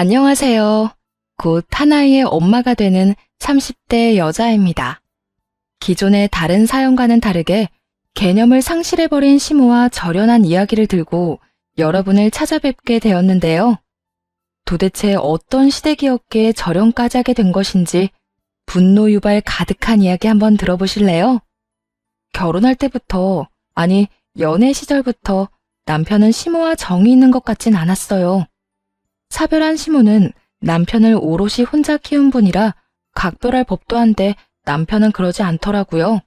안녕하세요. 곧 하나이의 엄마가 되는 30대 여자입니다. 기존의 다른 사연과는 다르게 개념을 상실해버린 시모와 절연한 이야기를 들고 여러분을 찾아뵙게 되었는데요. 도대체 어떤 시댁이었기에 절연까지 하게 된 것인지 분노 유발 가득한 이야기 한번 들어보실래요? 결혼할 때부터, 아니 연애 시절부터 남편은 시모와 정이 있는 것 같진 않았어요. 사별한 시모는 남편을 오롯이 혼자 키운 분이라 각별할 법도 한데 남편은 그러지 않더라고요.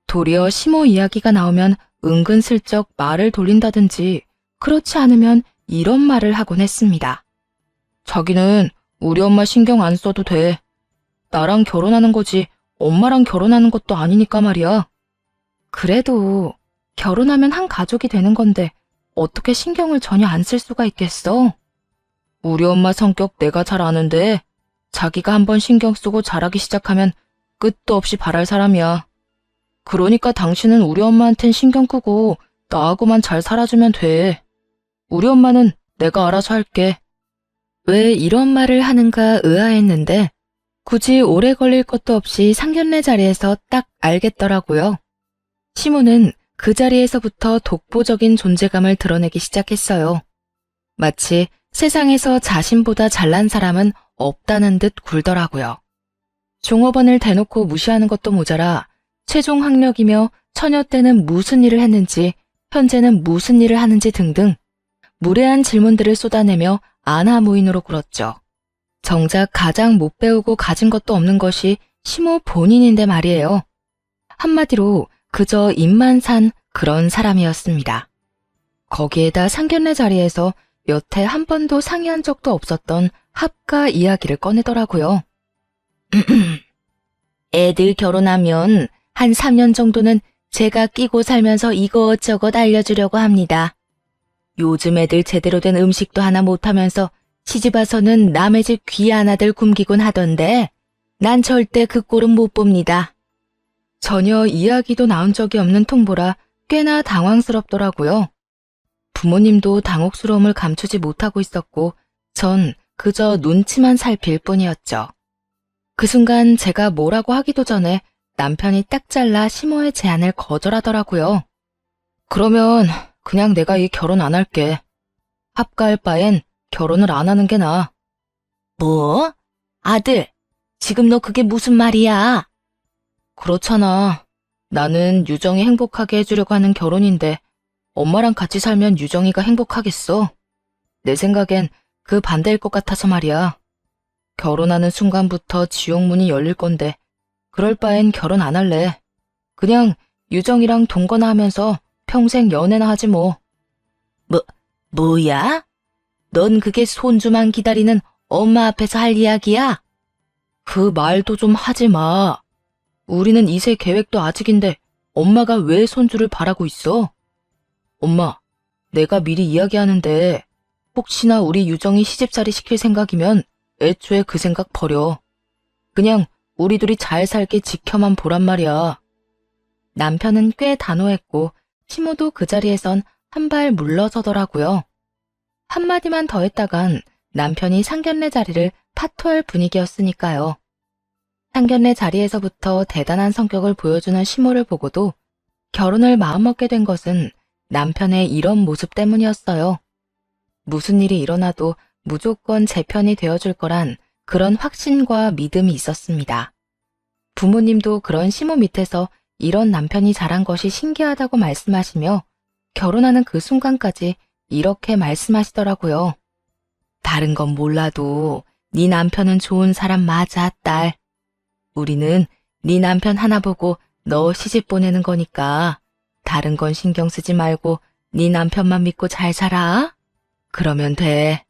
도리어 시모 이야기가 나오면 은근슬쩍 말을 돌린다든지 그렇지 않으면 이런 말을 하곤 했습니다. 자기는 우리 엄마 신경 안 써도 돼. 나랑 결혼하는 거지 엄마랑 결혼하는 것도 아니니까 말이야. 그래도 결혼하면 한 가족이 되는 건데 어떻게 신경을 전혀 안 쓸 수가 있겠어? 우리 엄마 성격 내가 잘 아는데 자기가 한번 신경 쓰고 잘하기 시작하면 끝도 없이 바랄 사람이야. 그러니까 당신은 우리 엄마한텐 신경 끄고 나하고만 잘 살아주면 돼. 우리 엄마는 내가 알아서 할게. 왜 이런 말을 하는가 의아했는데 굳이 오래 걸릴 것도 없이 상견례 자리에서 딱 알겠더라고요. 시모는 그 자리에서부터 독보적인 존재감을 드러내기 시작했어요. 마치 세상에서 자신보다 잘난 사람은 없다는 듯 굴더라고요. 종업원을 대놓고 무시하는 것도 모자라 최종 학력이며 처녀 때는 무슨 일을 했는지 현재는 무슨 일을 하는지 등등 무례한 질문들을 쏟아내며 아나무인으로 굴었죠. 정작 가장 못 배우고 가진 것도 없는 것이 시모 본인인데 말이에요. 한마디로 그저 입만 산 그런 사람이었습니다. 거기에다 상견례 자리에서 여태 한 번도 상의한 적도 없었던 합가 이야기를 꺼내더라고요. 애들 결혼하면 한 3년 정도는 제가 끼고 살면서 이것저것 알려주려고 합니다. 요즘 애들 제대로 된 음식도 하나 못하면서 시집와서는 남의 집 귀한 아들 굶기곤 하던데 난 절대 그 꼴은 못 봅니다. 전혀 이야기도 나온 적이 없는 통보라 꽤나 당황스럽더라고요. 부모님도 당혹스러움을 감추지 못하고 있었고 전 그저 눈치만 살필 뿐이었죠. 그 순간 제가 뭐라고 하기도 전에 남편이 딱 잘라 시모의 제안을 거절하더라고요. 그러면 그냥 내가 이 결혼 안 할게. 합가할 바엔 결혼을 안 하는 게 나아. 뭐? 아들, 지금 너 그게 무슨 말이야? 그렇잖아. 나는 유정이 행복하게 해주려고 하는 결혼인데 엄마랑 같이 살면 유정이가 행복하겠어? 내 생각엔 그 반대일 것 같아서 말이야. 결혼하는 순간부터 지옥문이 열릴 건데 그럴 바엔 결혼 안 할래. 그냥 유정이랑 동거나 하면서 평생 연애나 하지 뭐. 뭐야? 넌 그게 손주만 기다리는 엄마 앞에서 할 이야기야? 그 말도 좀 하지 마. 우리는 2세 계획도 아직인데 엄마가 왜 손주를 바라고 있어? 엄마, 내가 미리 이야기하는데 혹시나 우리 유정이 시집살이 시킬 생각이면 애초에 그 생각 버려. 그냥 우리 둘이 잘 살게 지켜만 보란 말이야. 남편은 꽤 단호했고 시모도 그 자리에선 한 발 물러서더라고요. 한마디만 더 했다간 남편이 상견례 자리를 파토할 분위기였으니까요. 상견례 자리에서부터 대단한 성격을 보여주는 시모를 보고도 결혼을 마음먹게 된 것은 남편의 이런 모습 때문이었어요. 무슨 일이 일어나도 무조건 제 편이 되어줄 거란 그런 확신과 믿음이 있었습니다. 부모님도 그런 시모 밑에서 이런 남편이 자란 것이 신기하다고 말씀하시며 결혼하는 그 순간까지 이렇게 말씀하시더라고요. 다른 건 몰라도 네 남편은 좋은 사람 맞아, 딸. 우리는 네 남편 하나 보고 너 시집 보내는 거니까 다른 건 신경 쓰지 말고 네 남편만 믿고 잘 살아. 그러면 돼.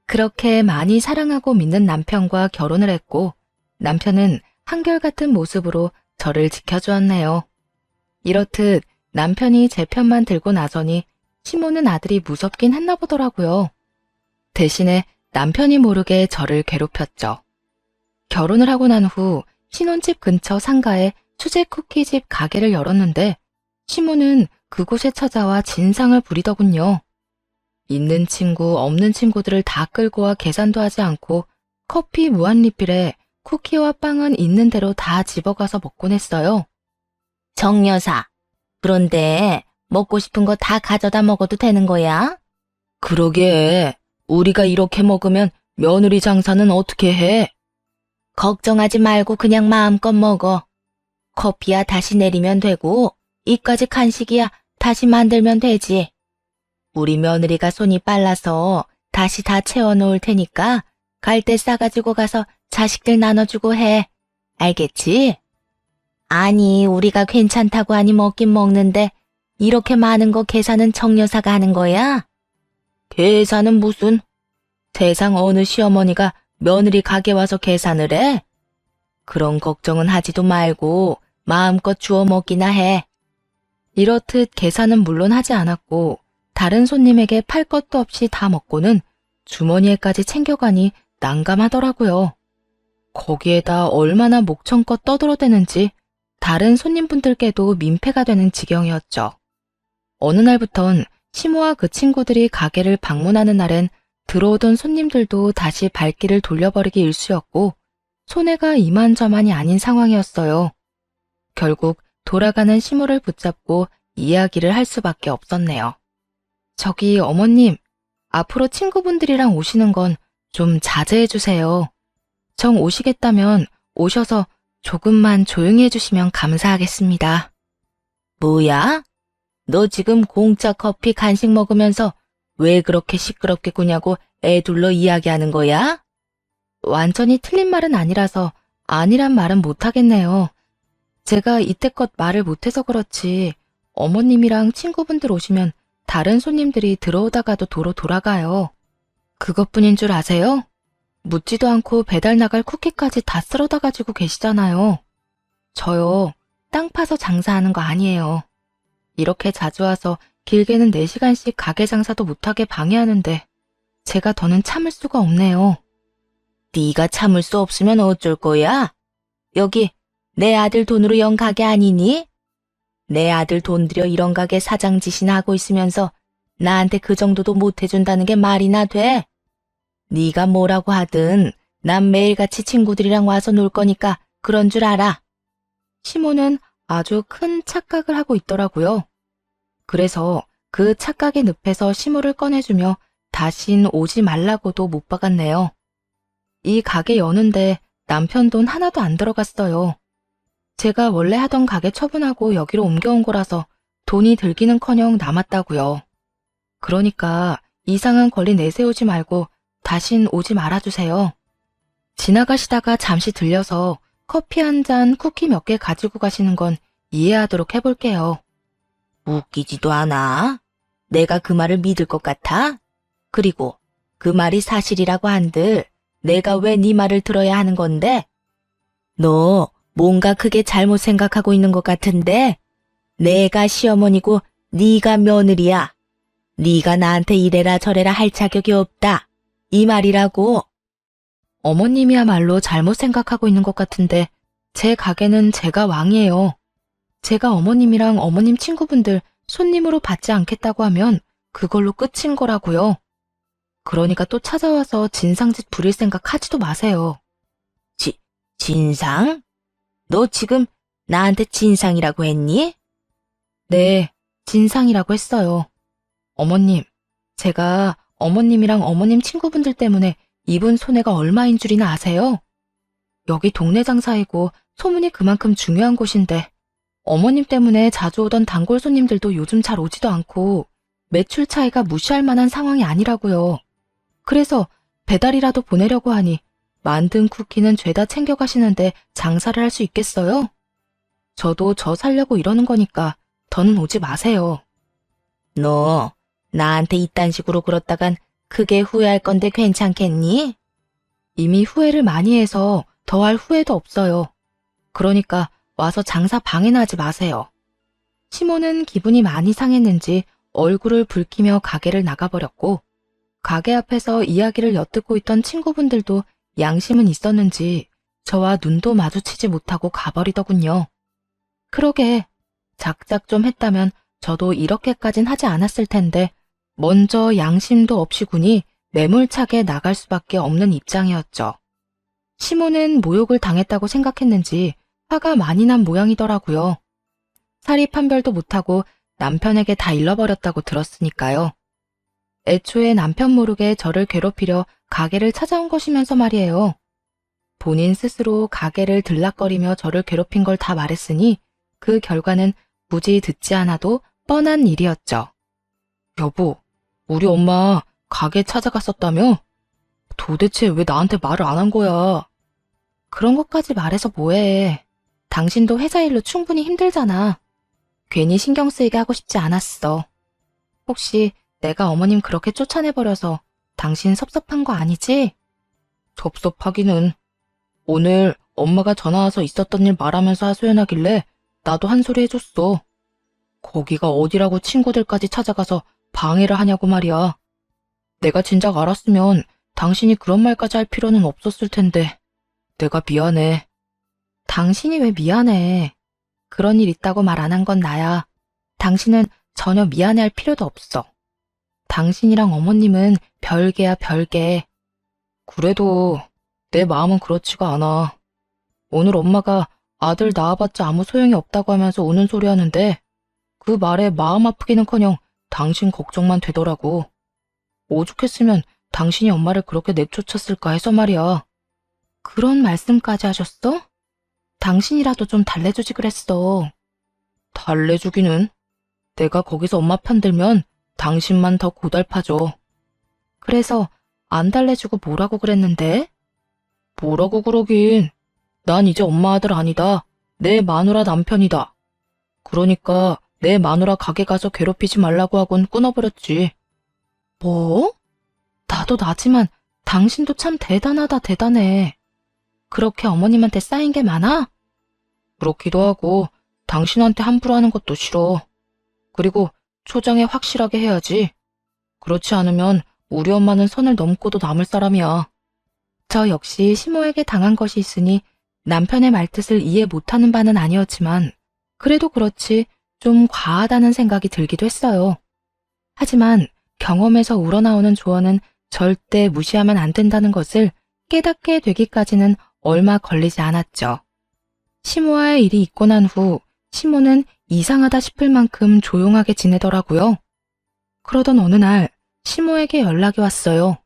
그렇게 많이 사랑하고 믿는 남편과 결혼을 했고 남편은 한결같은 모습으로 저를 지켜주었네요. 이렇듯 남편이 제 편만 들고 나서니 시모는 아들이 무섭긴 했나 보더라고요. 대신에 남편이 모르게 저를 괴롭혔죠. 결혼을 하고 난 후 신혼집 근처 상가에 수제 쿠키집 가게를 열었는데 시모는 그곳에 찾아와 진상을 부리더군요. 있는 친구, 없는 친구들을 다 끌고 와 계산도 하지 않고 커피 무한리필에 쿠키와 빵은 있는 대로 다 집어가서 먹곤 했어요. 정 여사, 그런데 먹고 싶은 거 다 가져다 먹어도 되는 거야? 그러게, 우리가 이렇게 먹으면 며느리 장사는 어떻게 해? 걱정하지 말고 그냥 마음껏 먹어. 커피야 다시 내리면 되고, 이까지 간식이야 다시 만들면 되지. 우리 며느리가 손이 빨라서 다시 다 채워놓을 테니까 갈 때 싸가지고 가서 자식들 나눠주고 해. 알겠지? 아니, 우리가 괜찮다고 하니 먹긴 먹는데 이렇게 많은 거 계산은 정 여사가 하는 거야? 계산은 무슨? 세상 어느 시어머니가 며느리 가게 와서 계산을 해? 그런 걱정은 하지도 말고 마음껏 주워 먹기나 해. 이렇듯 계산은 물론 하지 않았고 다른 손님에게 팔 것도 없이 다 먹고는 주머니에까지 챙겨가니 난감하더라고요. 거기에다 얼마나 목청껏 떠들어대는지 다른 손님분들께도 민폐가 되는 지경이었죠. 어느 날부턴 시모와 그 친구들이 가게를 방문하는 날엔 들어오던 손님들도 다시 발길을 돌려버리기 일쑤였고 손해가 이만저만이 아닌 상황이었어요. 결국 돌아가는 시모를 붙잡고 이야기를 할 수밖에 없었네요. 저기 어머님, 앞으로 친구분들이랑 오시는 건 좀 자제해 주세요. 정 오시겠다면 오셔서 조금만 조용히 해주시면 감사하겠습니다. 뭐야? 너 지금 공짜 커피 간식 먹으면서 왜 그렇게 시끄럽게 구냐고 애둘러 이야기하는 거야? 완전히 틀린 말은 아니라서 아니란 말은 못하겠네요. 제가 이때껏 말을 못해서 그렇지 어머님이랑 친구분들 오시면 다른 손님들이 들어오다가도 도로 돌아가요. 그것뿐인 줄 아세요? 묻지도 않고 배달 나갈 쿠키까지 다 쓸어다 가지고 계시잖아요. 저요, 땅 파서 장사하는 거 아니에요. 이렇게 자주 와서 길게는 4시간씩 가게 장사도 못하게 방해하는데 제가 더는 참을 수가 없네요. 네가 참을 수 없으면 어쩔 거야? 여기 내 아들 돈으로 연 가게 아니니? 내 아들 돈 들여 이런 가게 사장 짓이나 하고 있으면서 나한테 그 정도도 못 해준다는 게 말이나 돼? 네가 뭐라고 하든 난 매일같이 친구들이랑 와서 놀 거니까 그런 줄 알아. 시모는 아주 큰 착각을 하고 있더라고요. 그래서 그 착각의 늪에서 시모를 꺼내주며 다신 오지 말라고도 못 박았네요. 이 가게 여는데 남편 돈 하나도 안 들어갔어요. 제가 원래 하던 가게 처분하고 여기로 옮겨온 거라서 돈이 들기는커녕 남았다고요. 그러니까 이상한 권리 내세우지 말고 다신 오지 말아주세요. 지나가시다가 잠시 들려서 커피 한 잔, 쿠키 몇 개 가지고 가시는 건 이해하도록 해볼게요. 웃기지도 않아. 내가 그 말을 믿을 것 같아? 그리고 그 말이 사실이라고 한들 내가 왜 네 말을 들어야 하는 건데? 너 뭔가 크게 잘못 생각하고 있는 것 같은데? 내가 시어머니고 네가 며느리야. 네가 나한테 이래라 저래라 할 자격이 없다. 이 말이라고. 어머님이야말로 잘못 생각하고 있는 것 같은데 제 가게는 제가 왕이에요. 제가 어머님이랑 어머님 친구분들 손님으로 받지 않겠다고 하면 그걸로 끝인 거라고요. 그러니까 또 찾아와서 진상짓 부릴 생각 하지도 마세요. 진상? 너 지금 나한테 진상이라고 했니? 네, 진상이라고 했어요. 어머님, 제가 어머님이랑 어머님 친구분들 때문에 입은 손해가 얼마인 줄이나 아세요? 여기 동네 장사이고 소문이 그만큼 중요한 곳인데 어머님 때문에 자주 오던 단골 손님들도 요즘 잘 오지도 않고 매출 차이가 무시할 만한 상황이 아니라고요. 그래서 배달이라도 보내려고 하니 만든 쿠키는 죄다 챙겨가시는데 장사를 할 수 있겠어요? 저도 저 살려고 이러는 거니까 더는 오지 마세요. 너 나한테 이딴 식으로 굴었다간 크게 후회할 건데 괜찮겠니? 이미 후회를 많이 해서 더할 후회도 없어요. 그러니까 와서 장사 방해나 하지 마세요. 시모는 기분이 많이 상했는지 얼굴을 붉히며 가게를 나가버렸고 가게 앞에서 이야기를 엿듣고 있던 친구분들도 양심은 있었는지 저와 눈도 마주치지 못하고 가버리더군요. 그러게 작작 좀 했다면 저도 이렇게까진 하지 않았을 텐데 먼저 양심도 없이 군이 매몰차게 나갈 수밖에 없는 입장이었죠. 시모는 모욕을 당했다고 생각했는지 화가 많이 난 모양이더라고요. 사리 판별도 못하고 남편에게 다 잃어버렸다고 들었으니까요. 애초에 남편 모르게 저를 괴롭히려 가게를 찾아온 것이면서 말이에요. 본인 스스로 가게를 들락거리며 저를 괴롭힌 걸 다 말했으니 그 결과는 굳이 듣지 않아도 뻔한 일이었죠. 여보, 우리 엄마 가게 찾아갔었다며? 도대체 왜 나한테 말을 안 한 거야? 그런 것까지 말해서 뭐해. 당신도 회사 일로 충분히 힘들잖아. 괜히 신경 쓰이게 하고 싶지 않았어. 혹시 내가 어머님 그렇게 쫓아내버려서 당신 섭섭한 거 아니지? 섭섭하기는. 오늘 엄마가 전화 와서 있었던 일 말하면서 하소연하길래 나도 한 소리 해줬어. 거기가 어디라고 친구들까지 찾아가서 방해를 하냐고 말이야. 내가 진작 알았으면 당신이 그런 말까지 할 필요는 없었을 텐데. 내가 미안해. 당신이 왜 미안해. 그런 일 있다고 말 안 한 건 나야. 당신은 전혀 미안해할 필요도 없어. 당신이랑 어머님은 별개야, 별개. 그래도 내 마음은 그렇지가 않아. 오늘 엄마가 아들 낳아봤자 아무 소용이 없다고 하면서 우는 소리 하는데 그 말에 마음 아프기는커녕 당신 걱정만 되더라고. 오죽했으면 당신이 엄마를 그렇게 내쫓았을까 해서 말이야. 그런 말씀까지 하셨어? 당신이라도 좀 달래주지 그랬어. 달래주기는? 내가 거기서 엄마 편 들면 당신만 더 고달파져. 그래서 안 달래주고 뭐라고 그랬는데? 뭐라고 그러긴. 난 이제 엄마 아들 아니다. 내 마누라 남편이다. 그러니까 내 마누라 가게 가서 괴롭히지 말라고 하곤 끊어버렸지. 뭐? 나도 나지만 당신도 참 대단하다, 대단해. 그렇게 어머님한테 쌓인 게 많아? 그렇기도 하고 당신한테 함부로 하는 것도 싫어. 그리고 초장에 확실하게 해야지. 그렇지 않으면 우리 엄마는 선을 넘고도 남을 사람이야. 저 역시 시모에게 당한 것이 있으니 남편의 말뜻을 이해 못하는 바는 아니었지만 그래도 그렇지 좀 과하다는 생각이 들기도 했어요. 하지만 경험에서 우러나오는 조언은 절대 무시하면 안 된다는 것을 깨닫게 되기까지는 얼마 걸리지 않았죠. 시모와의 일이 있고 난 후 시모는 이상하다 싶을 만큼 조용하게 지내더라고요. 그러던 어느 날 시모에게 연락이 왔어요.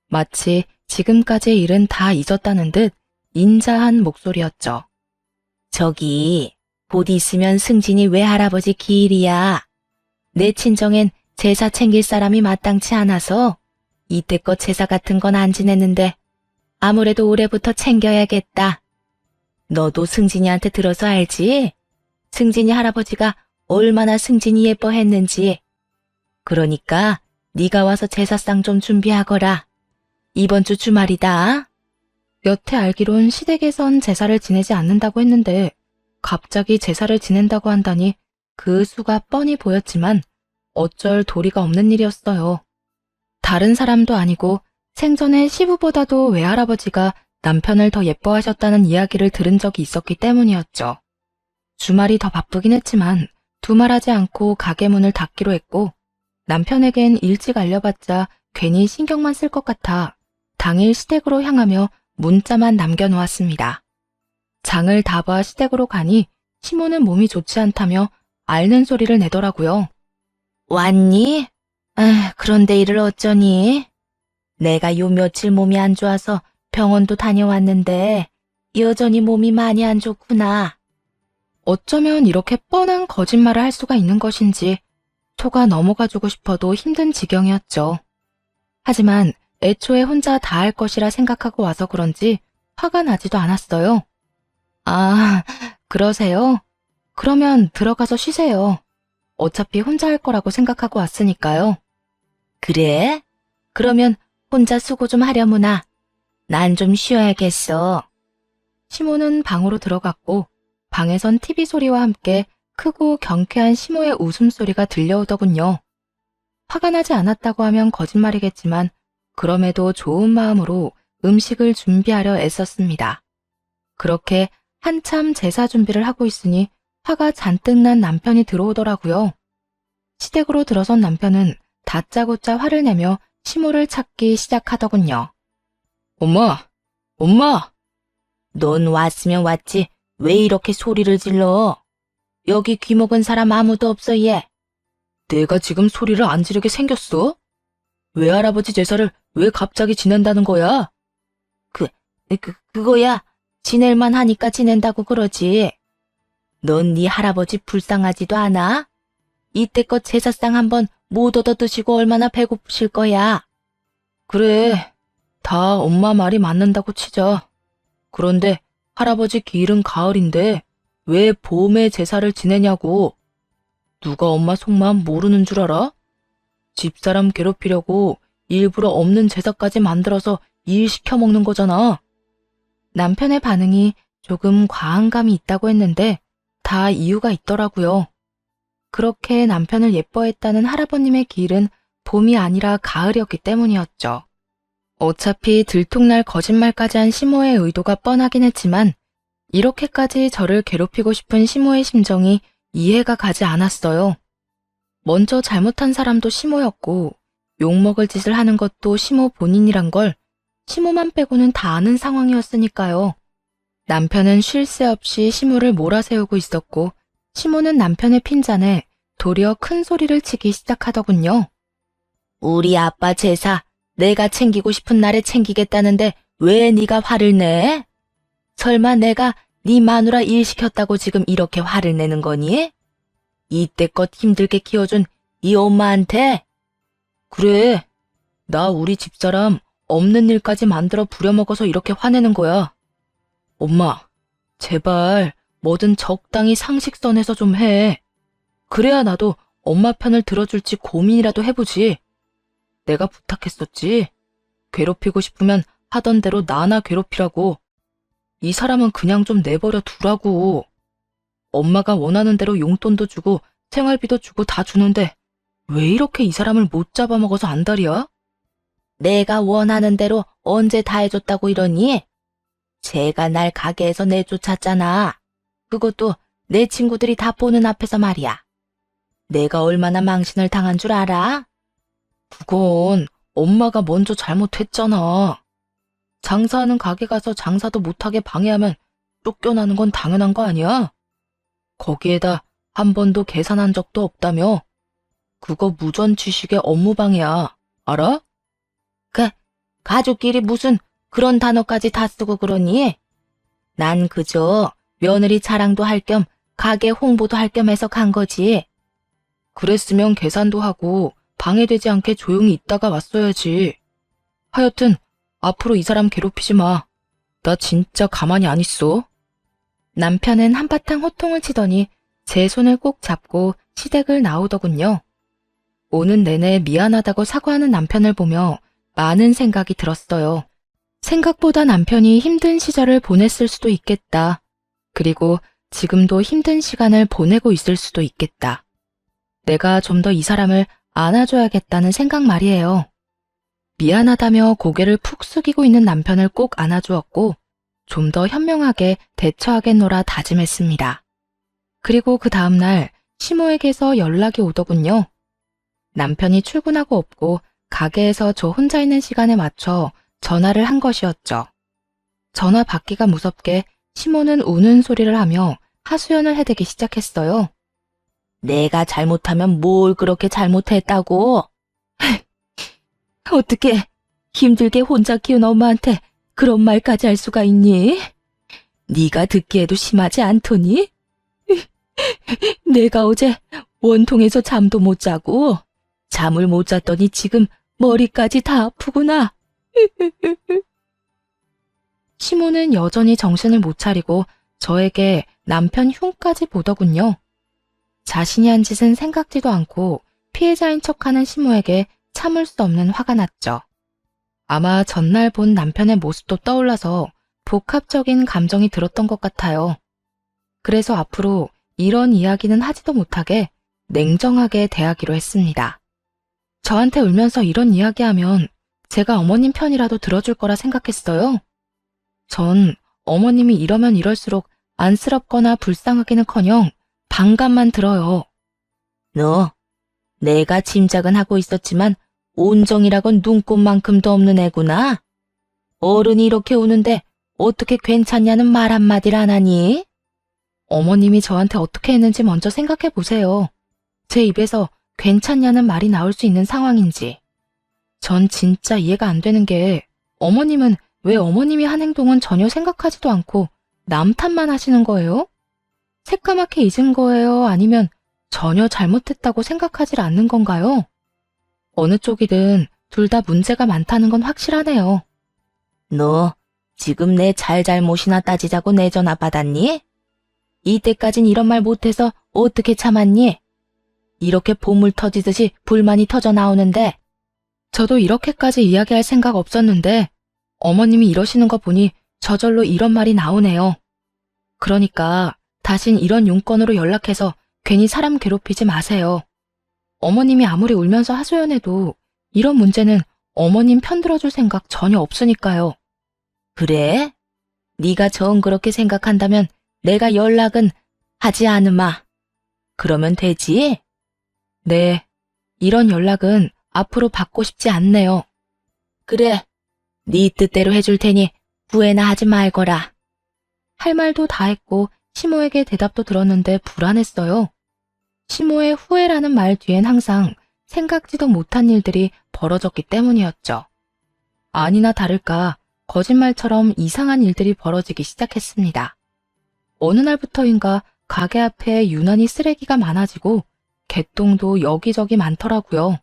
마치 지금까지의 일은 다 잊었다는 듯 인자한 목소리였죠. 저기, 곧 있으면 승진이 외할아버지 기일이야. 내 친정엔 제사 챙길 사람이 마땅치 않아서 이때껏 제사 같은 건 안 지냈는데 아무래도 올해부터 챙겨야겠다. 너도 승진이한테 들어서 알지? 승진이 할아버지가 얼마나 승진이 예뻐했는지. 그러니까 네가 와서 제사상 좀 준비하거라. 이번 주 주말이다. 여태 알기론 시댁에선 제사를 지내지 않는다고 했는데 갑자기 제사를 지낸다고 한다니 그 수가 뻔히 보였지만 어쩔 도리가 없는 일이었어요. 다른 사람도 아니고 생전에 시부보다도 외할아버지가 남편을 더 예뻐하셨다는 이야기를 들은 적이 있었기 때문이었죠. 주말이 더 바쁘긴 했지만 두말하지 않고 가게 문을 닫기로 했고 남편에겐 일찍 알려봤자 괜히 신경만 쓸 것 같아 당일 시댁으로 향하며 문자만 남겨놓았습니다. 장을 다 봐 시댁으로 가니 시모는 몸이 좋지 않다며 앓는 소리를 내더라고요. 왔니? 그런데 이를 어쩌니? 내가 요 며칠 몸이 안 좋아서 병원도 다녀왔는데 여전히 몸이 많이 안 좋구나. 어쩌면 이렇게 뻔한 거짓말을 할 수가 있는 것인지 속아 넘어가주고 싶어도 힘든 지경이었죠. 하지만 애초에 혼자 다 할 것이라 생각하고 와서 그런지 화가 나지도 않았어요. 아, 그러세요? 그러면 들어가서 쉬세요. 어차피 혼자 할 거라고 생각하고 왔으니까요. 그래? 그러면 혼자 수고 좀 하려무나. 난 좀 쉬어야겠어. 시모는 방으로 들어갔고 방에선 TV 소리와 함께 크고 경쾌한 시모의 웃음소리가 들려오더군요. 화가 나지 않았다고 하면 거짓말이겠지만 그럼에도 좋은 마음으로 음식을 준비하려 애썼습니다. 그렇게 한참 제사 준비를 하고 있으니 화가 잔뜩 난 남편이 들어오더라고요. 시댁으로 들어선 남편은 다짜고짜 화를 내며 시모를 찾기 시작하더군요. 엄마! 엄마! 넌 왔으면 왔지. 왜 이렇게 소리를 질러? 여기 귀 먹은 사람 아무도 없어, 얘. 내가 지금 소리를 안 지르게 생겼어? 외할아버지 제사를 왜 갑자기 지낸다는 거야? 그거야. 지낼만 하니까 지낸다고 그러지. 넌 네 할아버지 불쌍하지도 않아? 이때껏 제사상 한번 못 얻어 드시고 얼마나 배고프실 거야. 그래, 다 엄마 말이 맞는다고 치자. 그런데 할아버지 길은 가을인데 왜 봄에 제사를 지내냐고. 누가 엄마 속마음 모르는 줄 알아? 집사람 괴롭히려고 일부러 없는 제사까지 만들어서 일 시켜 먹는 거잖아. 남편의 반응이 조금 과한 감이 있다고 했는데 다 이유가 있더라고요. 그렇게 남편을 예뻐했다는 할아버님의 길은 봄이 아니라 가을이었기 때문이었죠. 어차피 들통날 거짓말까지 한 시모의 의도가 뻔하긴 했지만 이렇게까지 저를 괴롭히고 싶은 시모의 심정이 이해가 가지 않았어요. 먼저 잘못한 사람도 시모였고 욕먹을 짓을 하는 것도 시모 본인이란 걸 시모만 빼고는 다 아는 상황이었으니까요. 남편은 쉴 새 없이 시모를 몰아세우고 있었고 시모는 남편의 핀잔에 도리어 큰 소리를 치기 시작하더군요. 우리 아빠 제사 내가 챙기고 싶은 날에 챙기겠다는데 왜 네가 화를 내? 설마 내가 네 마누라 일 시켰다고 지금 이렇게 화를 내는 거니? 이때껏 힘들게 키워준 이 엄마한테? 그래, 나 우리 집사람 없는 일까지 만들어 부려먹어서 이렇게 화내는 거야. 엄마, 제발 뭐든 적당히 상식선에서 좀 해. 그래야 나도 엄마 편을 들어줄지 고민이라도 해보지. 내가 부탁했었지. 괴롭히고 싶으면 하던 대로 나나 괴롭히라고. 이 사람은 그냥 좀 내버려 두라고. 엄마가 원하는 대로 용돈도 주고 생활비도 주고 다 주는데 왜 이렇게 이 사람을 못 잡아먹어서 안달이야? 내가 원하는 대로 언제 다 해줬다고 이러니? 제가 날 가게에서 내쫓았잖아. 그것도 내 친구들이 다 보는 앞에서 말이야. 내가 얼마나 망신을 당한 줄 알아? 그건 엄마가 먼저 잘못했잖아. 장사하는 가게 가서 장사도 못하게 방해하면 쫓겨나는 건 당연한 거 아니야? 거기에다 한 번도 계산한 적도 없다며? 그거 무전취식의 업무방해야. 알아? 가족끼리 무슨 그런 단어까지 다 쓰고 그러니? 난 그저 며느리 자랑도 할 겸 가게 홍보도 할 겸 해서 간 거지. 그랬으면 계산도 하고 방해되지 않게 조용히 있다가 왔어야지. 하여튼 앞으로 이 사람 괴롭히지 마. 나 진짜 가만히 안 있어. 남편은 한바탕 호통을 치더니 제 손을 꼭 잡고 시댁을 나오더군요. 오는 내내 미안하다고 사과하는 남편을 보며 많은 생각이 들었어요. 생각보다 남편이 힘든 시절을 보냈을 수도 있겠다. 그리고 지금도 힘든 시간을 보내고 있을 수도 있겠다. 내가 좀 더 이 사람을 안아줘야겠다는 생각 말이에요. 미안하다며 고개를 푹 숙이고 있는 남편을 꼭 안아주었고 좀 더 현명하게 대처하겠노라 다짐했습니다. 그리고 그 다음날 시모에게서 연락이 오더군요. 남편이 출근하고 없고 가게에서 저 혼자 있는 시간에 맞춰 전화를 한 것이었죠. 전화 받기가 무섭게 시모는 우는 소리를 하며 하소연을 해대기 시작했어요. 내가 잘못하면 뭘 그렇게 잘못했다고? 어떻게 힘들게 혼자 키운 엄마한테 그런 말까지 할 수가 있니? 네가 듣기에도 심하지 않더니? 내가 어제 원통에서 잠도 못 자고 잠을 못 잤더니 지금 머리까지 다 아프구나. 시모는 여전히 정신을 못 차리고 저에게 남편 흉까지 보더군요. 자신이 한 짓은 생각지도 않고 피해자인 척하는 시모에게 참을 수 없는 화가 났죠. 아마 전날 본 남편의 모습도 떠올라서 복합적인 감정이 들었던 것 같아요. 그래서 앞으로 이런 이야기는 하지도 못하게 냉정하게 대하기로 했습니다. 저한테 울면서 이런 이야기하면 제가 어머님 편이라도 들어줄 거라 생각했어요. 전 어머님이 이러면 이럴수록 안쓰럽거나 불쌍하기는커녕 반감만 들어요. 너 내가 짐작은 하고 있었지만 온정이라곤 눈꼽만큼도 없는 애구나. 어른이 이렇게 우는데 어떻게 괜찮냐는 말 한마디를 안 하니? 어머님이 저한테 어떻게 했는지 먼저 생각해 보세요. 제 입에서 괜찮냐는 말이 나올 수 있는 상황인지. 전 진짜 이해가 안 되는 게 어머님은 왜 어머님이 한 행동은 전혀 생각하지도 않고 남 탓만 하시는 거예요? 새까맣게 잊은 거예요? 아니면 전혀 잘못했다고 생각하지 않는 건가요? 어느 쪽이든 둘 다 문제가 많다는 건 확실하네요. 너 지금 내 잘잘못이나 따지자고 내 전화 받았니? 이때까진 이런 말 못해서 어떻게 참았니? 이렇게 보물 터지듯이 불만이 터져 나오는데. 저도 이렇게까지 이야기할 생각 없었는데 어머님이 이러시는 거 보니 저절로 이런 말이 나오네요. 그러니까 다신 이런 용건으로 연락해서 괜히 사람 괴롭히지 마세요. 어머님이 아무리 울면서 하소연해도 이런 문제는 어머님 편들어줄 생각 전혀 없으니까요. 그래? 네가 정 그렇게 생각한다면 내가 연락은 하지 않으마. 그러면 되지? 네, 이런 연락은 앞으로 받고 싶지 않네요. 그래, 네 뜻대로 해줄 테니 후회나 하지 말거라. 할 말도 다 했고 시모에게 대답도 들었는데 불안했어요. 시모의 후회라는 말 뒤엔 항상 생각지도 못한 일들이 벌어졌기 때문이었죠. 아니나 다를까 거짓말처럼 이상한 일들이 벌어지기 시작했습니다. 어느 날부터인가 가게 앞에 유난히 쓰레기가 많아지고 개똥도 여기저기 많더라고요.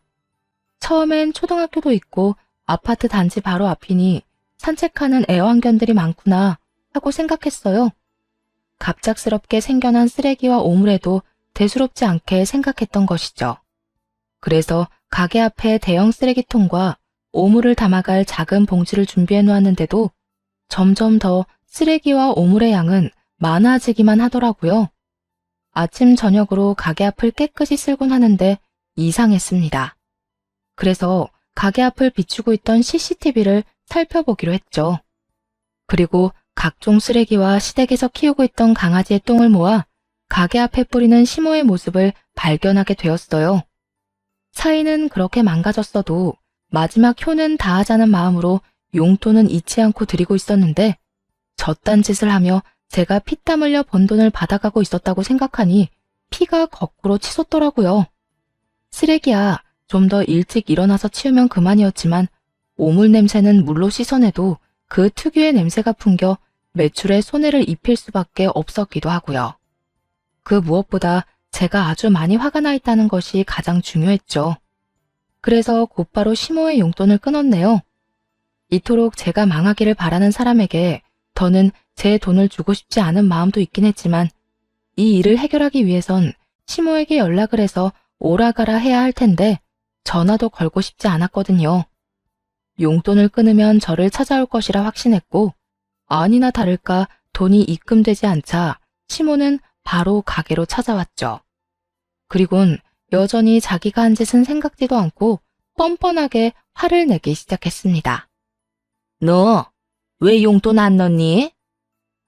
처음엔 초등학교도 있고 아파트 단지 바로 앞이니 산책하는 애완견들이 많구나 하고 생각했어요. 갑작스럽게 생겨난 쓰레기와 오물에도 대수롭지 않게 생각했던 것이죠. 그래서 가게 앞에 대형 쓰레기통과 오물을 담아갈 작은 봉지를 준비해 놓았는데도 점점 더 쓰레기와 오물의 양은 많아지기만 하더라고요. 아침 저녁으로 가게 앞을 깨끗이 쓸곤 하는데 이상했습니다. 그래서 가게 앞을 비추고 있던 CCTV를 살펴보기로 했죠. 그리고 각종 쓰레기와 시댁에서 키우고 있던 강아지의 똥을 모아 가게 앞에 뿌리는 시모의 모습을 발견하게 되었어요. 사이는 그렇게 망가졌어도 마지막 효는 다하자는 마음으로 용돈은 잊지 않고 드리고 있었는데 저딴 짓을 하며 제가 피땀 흘려 번 돈을 받아가고 있었다고 생각하니 피가 거꾸로 치솟더라고요. 쓰레기야, 좀 더 일찍 일어나서 치우면 그만이었지만 오물 냄새는 물로 씻어내도 그 특유의 냄새가 풍겨 매출에 손해를 입힐 수밖에 없었기도 하고요. 그 무엇보다 제가 아주 많이 화가 나 있다는 것이 가장 중요했죠. 그래서 곧바로 시모의 용돈을 끊었네요. 이토록 제가 망하기를 바라는 사람에게 더는 제 돈을 주고 싶지 않은 마음도 있긴 했지만 이 일을 해결하기 위해선 시모에게 연락을 해서 오라가라 해야 할 텐데 전화도 걸고 싶지 않았거든요. 용돈을 끊으면 저를 찾아올 것이라 확신했고 아니나 다를까 돈이 입금되지 않자 시모는 바로 가게로 찾아왔죠. 그리곤 여전히 자기가 한 짓은 생각지도 않고 뻔뻔하게 화를 내기 시작했습니다. 너 왜 용돈 안 넣니?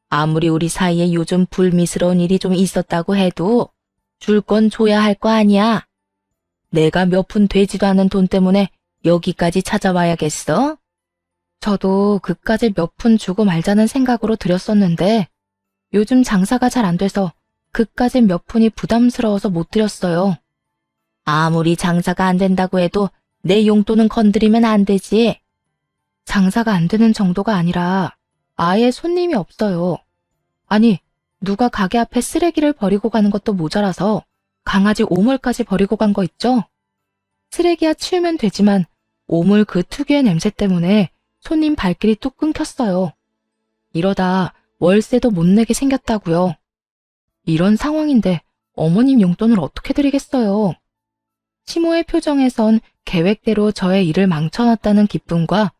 아무리 우리 사이에 요즘 불미스러운 일이 좀 있었다고 해도 줄 건 줘야 할 거 아니야. 내가 몇 푼 되지도 않은 돈 때문에 여기까지 찾아와야겠어? 저도 그까짓 몇 푼 주고 말자는 생각으로 드렸었는데 요즘 장사가 잘 안 돼서 그까짓 몇 푼이 부담스러워서 못 드렸어요. 아무리 장사가 안 된다고 해도 내 용돈은 건드리면 안 되지. 장사가 안 되는 정도가 아니라 아예 손님이 없어요. 아니, 누가 가게 앞에 쓰레기를 버리고 가는 것도 모자라서 강아지 오물까지 버리고 간 거 있죠? 쓰레기야 치우면 되지만 오물 그 특유의 냄새 때문에 손님 발길이 뚝 끊겼어요. 이러다 월세도 못 내게 생겼다고요. 이런 상황인데 어머님 용돈을 어떻게 드리겠어요? 시모의 표정에선 계획대로 저의 일을 망쳐놨다는 기쁨과